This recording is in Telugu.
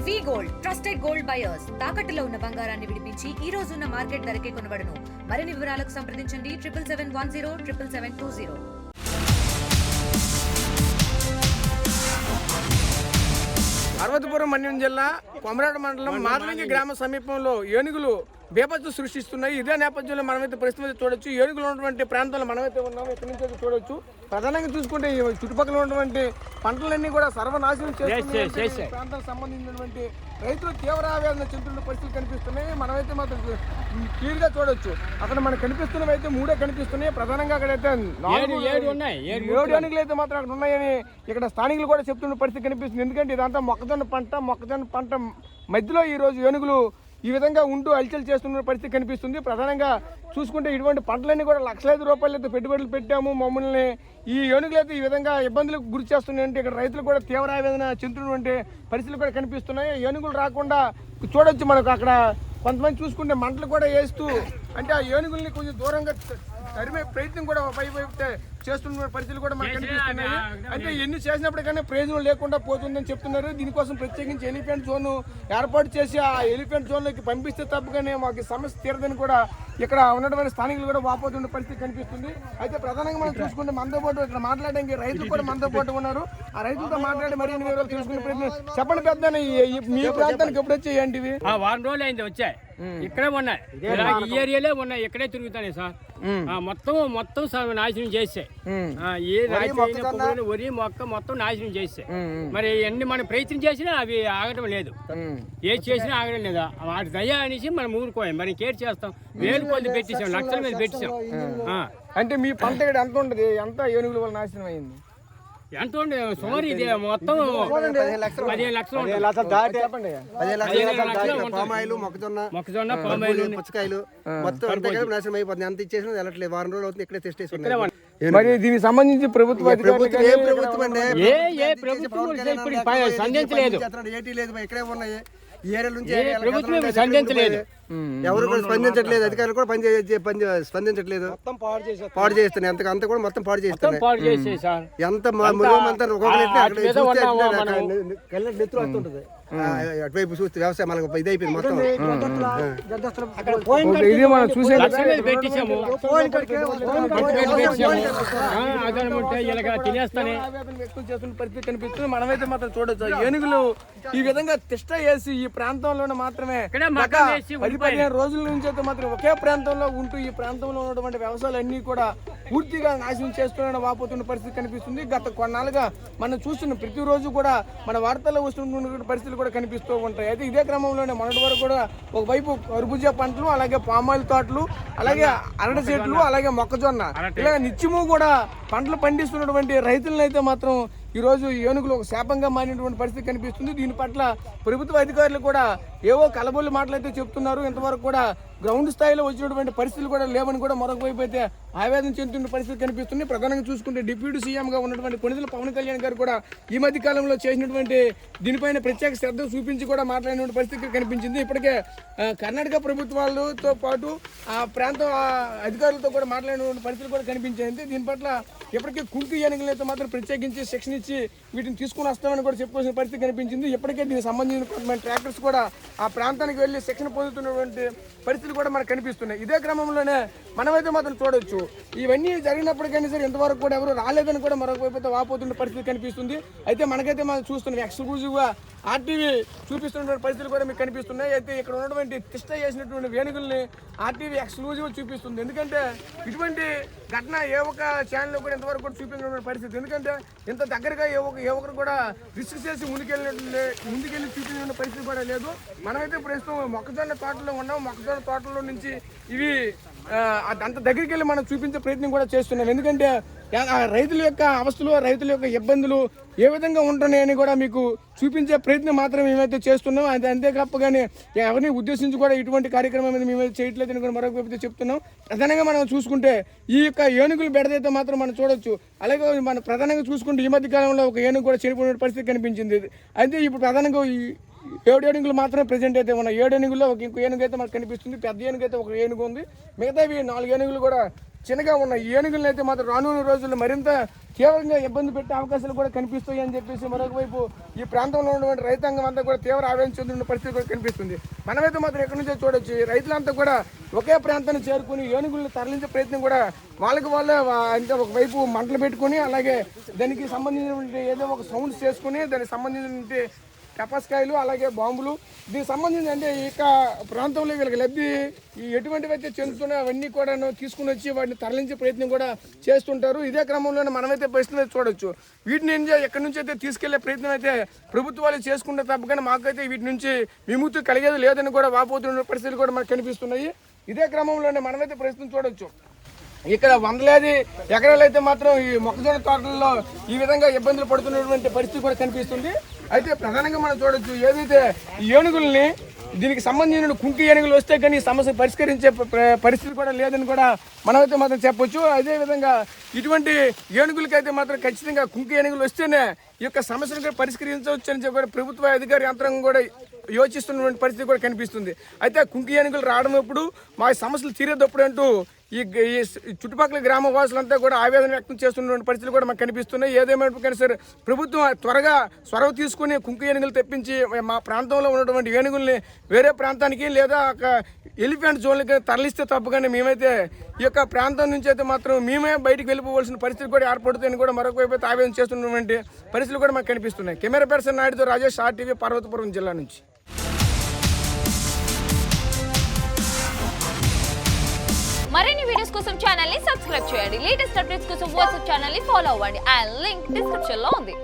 వి గోల్డ్ ట్రస్టెడ్ గోల్డ్ బయర్స్ తాకట్టులో ఉన్న బంగారాన్ని విడిపించి ఈ రోజు ఉన్న మార్కెట్ ధరకే కొనబడును. మరిన్ని వివరాలకు సంప్రదించండి 7771077720. పార్వతీపురం మన్యం జిల్లా కొమరాడ మండలం మాదలింగి గ్రామ సమీపంలో ఏనుగులు బేపత్తు సృష్టిస్తున్నాయి. ఇదే నేపథ్యంలో మనమైతే ప్రస్తుతం చూడొచ్చు. ఏనుగులు ఉన్నటువంటి ప్రాంతంలో మనమైతే ఉన్నాము. ఇక్కడి నుంచి అయితే చూడొచ్చు. ప్రధానంగా చూసుకుంటే ఈ చుట్టుపక్కల ఉన్నటువంటి పంటలన్నీ కూడా సర్వనాశనం చేస్తున్నాయి. ప్రాంతానికి సంబంధించినటువంటి రైతులు తీవ్ర ఆవేదన చెందుతున్న పరిస్థితులు కనిపిస్తున్నాయి. మనమైతే మాత్రం క్లియర్ గా చూడొచ్చు. అక్కడ మనకు కనిపిస్తున్నవి అయితే 3 కనిపిస్తున్నాయి. ప్రధానంగా అక్కడైతే 7 ఏనుగులు అయితే మాత్రం అక్కడ ఉన్నాయని ఇక్కడ స్థానికులు కూడా చెప్తున్న పరిస్థితి కనిపిస్తుంది. ఎందుకంటే ఇదంతా మొక్కజొన్న పంట మధ్యలో ఈ రోజు ఏనుగులు ఈ విధంగా ఉంటూ అల్చల్ చేస్తున్న పరిస్థితి కనిపిస్తుంది. ప్రధానంగా చూసుకుంటే ఇటువంటి పంటలన్నీ కూడా లక్షలాది రూపాయలతో పెట్టుబడులు పెట్టాము. మమ్మల్ని ఈ ఏనుగులైతే ఈ విధంగా ఇబ్బందులకు గురి చేస్తున్నాయంటే ఇక్కడ రైతులు కూడా తీవ్ర ఆవేదన చెందుతున్నటువంటి పరిస్థితులు కూడా కనిపిస్తున్నాయి. ఏనుగులు రాకుండా చూడొచ్చు. మనకు అక్కడ కొంతమంది చూసుకుంటే మంటలు కూడా వేస్తూ అంటే ఆ ఏనుగుల్ని కొంచెం దూరంగా తరిమే ప్రయత్నం కూడా పైతే చేస్తున్న పరిస్థితులు కూడా మనకు కనిపిస్తున్నాయి. అంటే ఎన్ని చేసినప్పటికైనా ప్రయోజనం లేకుండా పోతుందని చెప్తున్నారు. దీనికోసం ప్రత్యేకించి ఎలిఫెంట్ జోన్ ఏర్పాటు చేసి ఆ ఎలిఫెంట్ జోన్లోకి పంపిస్తే తప్పగానే మాకు సమస్య తీరదని కూడా ఇక్కడ ఉన్నటువంటి స్థానికులు కూడా వాపోతున్న పరిస్థితి కనిపిస్తుంది. అయితే ప్రధానంగా మనం చూసుకుంటే మనతో పాటు ఇక్కడ మాట్లాడడానికి రైతులు కూడా మనతో పాటు ఉన్నారు. ఆ రైతులతో మాట్లాడి మరిన్ని వివరాలు తెలుసుకునే ప్రయత్నం చెప్పండి. పెద్ద మీ ప్రాంతానికి ఎప్పుడు వచ్చాయండి ఇవి? వారం రోజులు అయింది వచ్చాయి. ఇక్కడే ఉన్నాయి, ఈ ఏరియాలో ఉన్నాయి. ఇక్కడే తిరుగుతాయి సార్. మొత్తం నాశనం చేసాయి. ఏ వరి మొక్క మొత్తం నాశనం చేసాయి. మరి ఎన్ని మనం ప్రయత్నం చేసినా అవి ఆగడం లేదు. ఏది చేసినా ఆగడం లేదా. వాటి దయ అనేసి మనం ఊరుకోయాం. మరి కేర్ చేస్తాం. వేలు కొద్ది పెట్టేసాం, లక్షల మీద పెట్టేసాం. అంటే మీ పంట ఎంత ఉంటుంది? ఎంత ఏనుగుల వల్ల నాశనం అయింది? ఎంత ఉండే సుమారు ఇది మొత్తం 15 లక్షలు మొక్కజొన్న పామాయిలు పుచ్చకాయలు మొత్తం నాశనం అయిపోతుంది. ఎంత ఇచ్చేసినా వెళ్ళట్లేదు. వారం రోజులు అవుతుంది. ఇక్కడే టెస్ట్ చేసుకున్నాం. మరి దీనికి సంబంధించి ప్రభుత్వం ఏ ప్రభుత్వం సంధించలేదు. ఏటీ లేదు. ఇక్కడే ఉన్నాయి. ఈ ఏరియా నుంచి సంధించలేదు. ఎవరు కూడా స్పందించట్లేదు. అధికారులు కూడా స్పందించట్లేదు. పాడు చేస్తున్నాయి. అంత కూడా మొత్తం పాడు చేస్తున్నాయి. ఎంత అటువైపు చూస్తే వ్యవసాయం మనకు ఇది అయిపోయింది మొత్తం. ఇది మనం చూసే పరిస్థితి కనిపిస్తుంది. మనమైతే మాత్రం చూడొచ్చు. ఏనుగులు ఈ విధంగా తిష్ట వేసి ఈ ప్రాంతంలోనే మాత్రమే 10-15 రోజుల నుంచి అయితే మాత్రం ఒకే ప్రాంతంలో ఉంటూ ఈ ప్రాంతంలో ఉన్నటువంటి వ్యవసాయాలు అన్ని కూడా పూర్తిగా నాశనం చేస్తున్న వాపోతున్న పరిస్థితి కనిపిస్తుంది. గత కొన్నాళ్ళుగా మనం చూస్తున్న ప్రతిరోజు కూడా మన వార్తల్లో వస్తున్న పరిస్థితులు కూడా కనిపిస్తూ ఉంటాయి. అయితే ఇదే క్రమంలోనే మొన్నటి వరకు కూడా ఒకవైపు కర్బూజా పంటలు, అలాగే పామాయిల్ తోటలు, అలాగే అరటి చెట్లు, అలాగే మొక్కజొన్న ఇలాగ నిత్యము కూడా పంటలు పండిస్తున్నటువంటి రైతులను అయితే మాత్రం ఈరోజు ఏనుగులు ఒక శాపంగా మారినటువంటి పరిస్థితి కనిపిస్తుంది. దీని పట్ల ప్రభుత్వ అధికారులు కూడా ఏవో కలబొల్లి మాటలు అయితే చెప్తున్నారు. ఇంతవరకు కూడా గ్రౌండ్ స్థాయిలో వచ్చినటువంటి పరిస్థితులు కూడా లేవని కూడా మరొక వైపు అయితే ఆవేదన చెందుతున్న పరిస్థితి కనిపిస్తుంది. ప్రధానంగా చూసుకుంటే డిప్యూటీ సీఎంగా ఉన్నటువంటి కొణిదెల పవన్ కళ్యాణ్ గారు కూడా ఈ మధ్య కాలంలో చేసినటువంటి దీనిపైన ప్రత్యేక శ్రద్ధ చూపించి కూడా మాట్లాడినటువంటి పరిస్థితి కనిపించింది. ఇప్పటికే కర్ణాటక ప్రభుత్వాలతో పాటు ఆ ప్రాంత అధికారులతో కూడా మాట్లాడినటువంటి పరిస్థితులు కూడా కనిపించాయి. దీని పట్ల ఇప్పటికే కుంకు ఏనుగులైతే మాత్రం ప్రత్యేకించి శిక్షణ ఇచ్చి వీటిని తీసుకుని వస్తామని కూడా చెప్పుకోవాల్సిన పరిస్థితి కనిపించింది. ఇప్పటికే దీనికి సంబంధించిన కొంతమంది ట్రాక్టర్స్ కూడా ఆ ప్రాంతానికి వెళ్ళి శిక్షణ పొందుతున్నటువంటి పరిస్థితులు కూడా మనకు కనిపిస్తున్నాయి. ఇదే క్రమంలోనే మనమైతే మాత్రం చూడొచ్చు. ఇవన్నీ జరిగినప్పటికైనా సరే ఇంతవరకు కూడా ఎవరు రాలేదని కూడా మరొక వైపు వాపోతున్న పరిస్థితి కనిపిస్తుంది. అయితే మనకైతే మనం చూస్తున్నాం ఎక్స్క్లూజివ్గా ఆర్టీవీ చూపిస్తున్నటువంటి పరిస్థితులు కూడా మీకు కనిపిస్తున్నాయి. అయితే ఇక్కడ ఉన్నటువంటి తిష్ట చేసినటువంటి వేణుగుల్ని ఆర్టీవీ ఎక్స్క్లూజివ్గా చూపిస్తుంది. ఎందుకంటే ఇటువంటి ఘటన ఏ ఒక్క ఛానల్లో కూడా ఇంతవరకు కూడా చూపించినటువంటి పరిస్థితి. ఎందుకంటే ఇంత దగ్గరగా ఏ ఒక్కరు కూడా రిస్క్ చేసి ముందుకెళ్ళి చూపించిన పరిస్థితి కూడా లేదు. మనమైతే ప్రస్తుతం మొక్కజొన్న తోటలో ఉన్నాం. మొక్కజొన్న తోటలో నుంచి ఇవి అంత దగ్గరికి వెళ్ళి మనం చూపించే ప్రయత్నం కూడా చేస్తున్నాం. ఎందుకంటే రైతుల యొక్క అవస్థలు, రైతుల యొక్క ఇబ్బందులు ఏ విధంగా ఉంటున్నాయని కూడా మీకు చూపించే ప్రయత్నం మాత్రం మేమైతే చేస్తున్నాం. అంతే తప్పగానే ఎవరిని ఉద్దేశించి కూడా ఇటువంటి కార్యక్రమం మీద మేమైతే చేయట్లేదని కూడా మరొక వైపు చెప్తున్నాం. ప్రధానంగా మనం చూసుకుంటే ఈ యొక్క ఏనుగులు బెడదైతే మాత్రం మనం చూడొచ్చు. అలాగే మనం ప్రధానంగా చూసుకుంటే ఈ మధ్య కాలంలో ఒక ఏనుగు కూడా చనిపోయిన పరిస్థితి కనిపించింది. అయితే ఇప్పుడు ప్రధానంగా 7 ఏనుగులు మాత్రమే ప్రెజెంట్ అయితే ఉన్నాయి. 7 ఏనుగుల్లో ఇంకో ఏనుగు అయితే మనకు కనిపిస్తుంది. పెద్ద ఏనుగు అయితే ఒక ఏనుగు ఉంది. మిగతావి 4 ఏనుగులు కూడా చిన్నగా ఉన్నాయి. ఈ ఏనుగులను అయితే మాత్రం రానున్న రోజుల్లో మరింత తీవ్రంగా ఇబ్బంది పెట్టే అవకాశాలు కూడా కనిపిస్తాయి అని చెప్పేసి మరొక వైపు ఈ ప్రాంతంలో ఉన్నటువంటి రైతాంగం అంతా కూడా తీవ్ర ఆవేదన చెందుతున్న పరిస్థితి కూడా కనిపిస్తుంది. మనమైతే మాత్రం ఎక్కడి నుంచో చూడొచ్చు, రైతులంతా కూడా ఒకే ప్రాంతాన్ని చేరుకుని ఏనుగులను తరలించే ప్రయత్నం కూడా వాళ్ళకి వాళ్ళే అంటే ఒకవైపు మంటలు పెట్టుకుని అలాగే దానికి సంబంధించినటువంటి ఏదో ఒక సౌండ్స్ చేసుకుని దానికి సంబంధించినటువంటి టపాస్కాయలు అలాగే బాంబులు దీనికి సంబంధించి అంటే ఇక ప్రాంతంలో వీళ్ళకి లబ్ధి ఎటువంటివి అయితే చెందుతున్నాయో అవన్నీ కూడా తీసుకుని వచ్చి వాటిని తరలించే ప్రయత్నం కూడా చేస్తుంటారు. ఇదే క్రమంలోనే మనమైతే పరిస్థితి చూడొచ్చు. వీటిని ఎక్కడి నుంచి అయితే తీసుకెళ్లే ప్రయత్నం అయితే ప్రభుత్వాలు చేసుకుంటే తప్పకుండా మాకైతే వీటి నుంచి విముక్తి కలిగేది లేదని కూడా వాపోతున్న పరిస్థితులు కూడా మనకు కనిపిస్తున్నాయి. ఇదే క్రమంలోనే మనమైతే పరిస్థితిని చూడొచ్చు. ఇక్కడ వందలాది ఎకరాలు అయితే మాత్రం ఈ మొక్కజొన్న తోటల్లో ఈ విధంగా ఇబ్బందులు పడుతున్నటువంటి పరిస్థితి కూడా కనిపిస్తుంది. అయితే ప్రధానంగా మనం చూడొచ్చు, ఏదైతే ఈ ఏనుగుల్ని దీనికి సంబంధించిన కుంకి ఏనుగులు వస్తే కానీ ఈ సమస్య పరిష్కరించే పరిస్థితి కూడా లేదని కూడా మనమైతే మాత్రం చెప్పొచ్చు. అదేవిధంగా ఇటువంటి ఏనుగులకైతే మాత్రం ఖచ్చితంగా కుంకి ఏనుగులు వస్తేనే ఈ యొక్క సమస్యను కూడా పరిష్కరించవచ్చు అని చెప్పి ప్రభుత్వ అధికార యంత్రాంగం కూడా యోచిస్తున్నటువంటి పరిస్థితి కూడా కనిపిస్తుంది. అయితే కుంకి ఏనుగులు రావడం ఎప్పుడు మా సమస్యలు తీరేటప్పుడు అంటూ ఈ చుట్టుపక్కల గ్రామ వాసులంతా కూడా ఆవేదన వ్యక్తం చేస్తున్నటువంటి పరిస్థితులు కూడా మాకు కనిపిస్తున్నాయి. ఏదేమైనా సరే ప్రభుత్వం త్వరగా చొరవ తీసుకుని కుంకు ఏనుగులు తెప్పించి మా ప్రాంతంలో ఉన్నటువంటి ఏనుగుల్ని వేరే ప్రాంతానికి లేదా ఎలిఫెంట్ జోన్లకి తరలిస్తే తప్పగానే మేమైతే ఈ యొక్క ప్రాంతం నుంచి అయితే మాత్రం మేమే బయటికి వెళ్ళిపోవాల్సిన పరిస్థితి కూడా ఏర్పడుతుందని కూడా మరొక వైపు ఆవేదన చేస్తున్నటువంటి పరిస్థితులు కూడా మాకు కనిపిస్తున్నాయి. కెమెరా పర్సన్ నాయుడుతో రాజేష్, RTV, పార్వతీపురం జిల్లా నుంచి. మరిన్ని వీడియోస్ కోసం ఛానల్ ని సబ్స్క్రైబ్ చేయండి. లేటెస్ట్ అప్డేట్స్ కోసం వాట్సాప్ ఛానల్ ని ఫాలో అవ్వండి. ఆ లింక్ డిస్క్రిప్షన్ లో ఉంది.